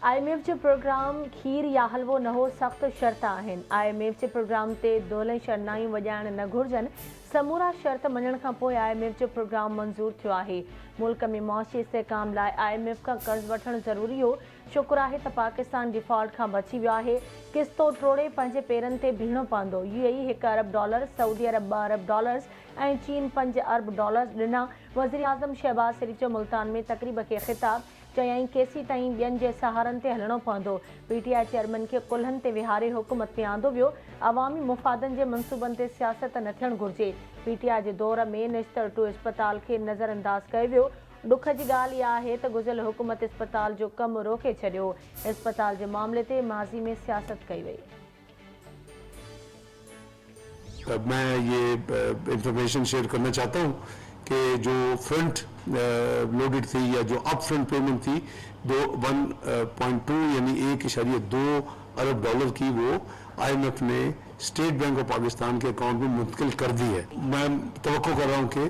IMF जो programme खीर या हलवो न हो सख़्त शर्त आहिनि। IMF जे प्रोग्राम ते दोले शरनायूं वॼाइण न घुरिजनि। समूरा शर्त मञण खां पोइ IMF जो प्रोग्राम मंज़ूर थियो आहे। मुल्क में मौशी इस्तेकाम लाइ IMF खां कर्ज़ वठणु ज़रूरी हो। शुक्र आहे त पाकिस्तान डिफॉल्ट खां बची वियो आहे। किस्तो टोड़े पंहिंजे पेरनि ते बीहणो पवंदो। UAE $1 अरब, सऊदी अरब $2 अरब ऐं चीन $5 अरब ॾिना। वज़ीर आज़म शहबाज शरीफ़ जो मुल्तान में तक़रीब खे ख़िताब चयाईं केसी ताईं ॿियनि जे सहारनि ते हलणो पवंदो। PTI चेयरमैन खे कुल्हनि ते विहारे हुकूमत में आंदो वियो। अवामी मुफ़ादनि जे मनसूबनि ते सियासत न थियणु घुरिजे। PTI जे दौर में निश्तर 2 इस्पताल खे नज़रअंदाज़ कयो वियो। ॾुख जी ॻाल्हि इहा आहे त गुज़िरियल हुकूमत इस्पताल जो कमु रोके छॾियो। इस्पताल जे मामले ते माज़ी में सियासत कई वई। मैं ये इंफॉर्मेशन शेयर करना चाहता हूँ कि जो फ्रंट लोडेड थी या जो अप फ्रंट पेमेंट थी 1.2 यानी $1.2 अरब की वो IMF ने स्टेट बैंक ऑफ पाकिस्तान के अकाउंट में मुंतकिल कर दी है। मैं तवक्को कर रहा हूँ कि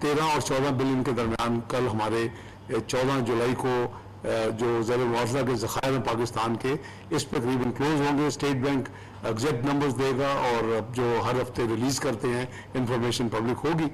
13 और 14 बिलियन के दरमियान कल हमारे 14 जुलाई को जो ज़र मुआवजा के ज़खायर हैं पाकिस्तान के इस पर तकरीबन क्लोज होंगे। स्टेट बैंक एग्जैक्ट नंबर्स देगा और जो हर हफ्ते रिलीज करते हैं इंफॉर्मेशन पब्लिक होगी।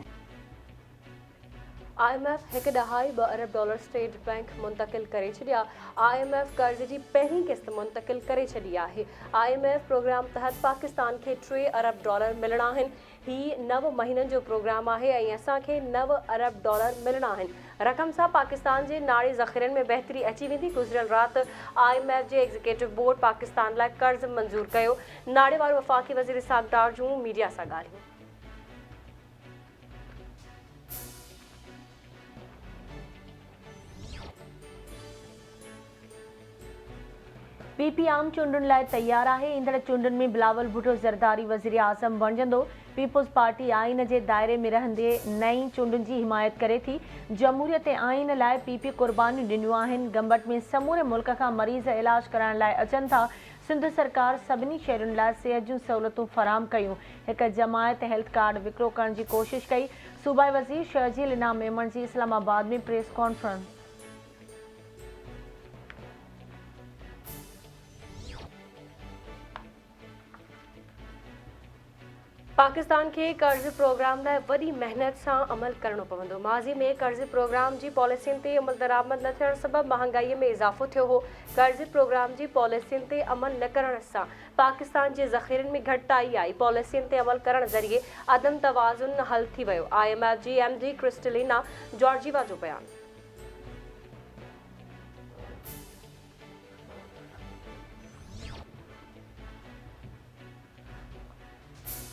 IMF $1.2 अरब स्टेट बैंक मुंतकिल करे छॾिया। IMF कर्ज़ जी पहिरीं किस्त मुंतकिल करे छॾी आहे। IMF प्रोग्राम तहत पाकिस्तान खे $3 अरब मिलणा आहिनि। ही 9 महीननि जो प्रोग्राम आहे ऐं असांखे $9 अरब मिलणा आहिनि। रक़म सां पाकिस्तान जे नाड़ी ज़ख़ीरनि में बहितरी अची वेंदी। गुज़िरियल राति IMF जे एग्ज़ीक्यूटिव बोर्ड पाकिस्तान लाइ कर्ज़ मंज़ूर कयो। नाड़े वारो वफ़ाक़ी वज़ीर इसहाक़ डार जूं मीडिया सां ॻाल्हियूं। PP आम चूंडुनि लाइ तयार आहे। ईंदड़ चूंडुनि में बिलावल भुट्टो ज़रदारी वज़ीर आज़म बणिजंदो। पीपुल्स पार्टी आइन जे दायरे में रहंदे नई चूंडुनि जी हिमायत करे थी। जमहूरियत आइन लाइ PP क़ुर्बानियूं ॾिनियूं आहिनि। गंबट में समूरे मुल्क खां मरीज़ इलाज कराइण लाइ अचनि था। सिंध सरकार सभिनी शहरुनि लाइ सिहत जूं सहूलियतूं फराहम कयूं। हिक जमायत हेल्थ कार्ड विकिरो करण जी कोशिश कई। सूबाई वज़ीर शर्जील इनाम मेमण जी इस्लामाबाद में प्रेस कॉन्फ्रेंस। पाकिस्तान के कर्ज़ प्रोग्राम लाइ वॾी मेहनत सां अमल करणो पवंदो। माज़ी में कर्ज़ प्रोग्राम जी पॉलिसियुनि ते अमल दरामद न थियण सबबि महांगाईअ में इज़ाफ़ो थियो हो। कर्ज़ प्रोग्राम जी पॉलिसियुनि ते अमल न करण सां पाकिस्तान जे ज़ख़ीरनि में घटिताई आई। पॉलिसियुनि ते अमल करण ज़रिए अदम तवाज़ुन हल थी वियो। IMF जी MD क्रिस्टलिना जॉर्जीवा जो बयानु।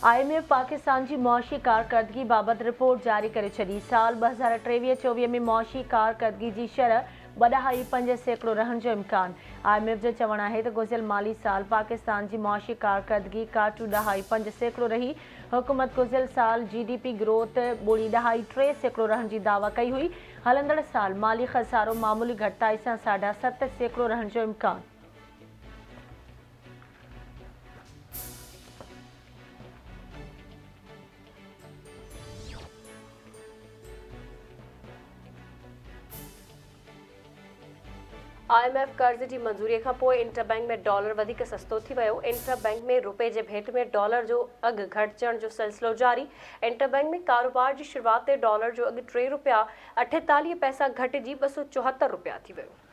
IMF पाकिस्तान जी मुआशी कारकर्दगी बाबति रिपोर्ट जारी करे छॾी। साल 2023-24 में मुआशी कारकर्दगी जी शरह 2.5% रहण जो इम्कान। IMF जो चवणु आहे त गुज़िरियल माली साल पाकिस्तान जी मुआशी कारकर्दगी 2.5% रही। हुकूमत गुज़िरियल साल GDP ग्रोथ 2.3% रहण जी दावा कई हुई। हलंदड़ साल माली ख़सारो मामूली घटिताई सां 7.5% रहण जो इम्कान। IMF कर्ज़ जी मंज़ूरीअ खां पोइ इंटरबैंक में डॉलर वधीक सस्तो थी वियो। इंटरबैंक में रुपए जे भेट में डॉलर जो अघु घटिजण जो सिलसिलो जारी। इंटरबैंक में कारोबार जी शुरूआत ते डॉलर जो अघु $3.48 घटिजी $274 थी वियो।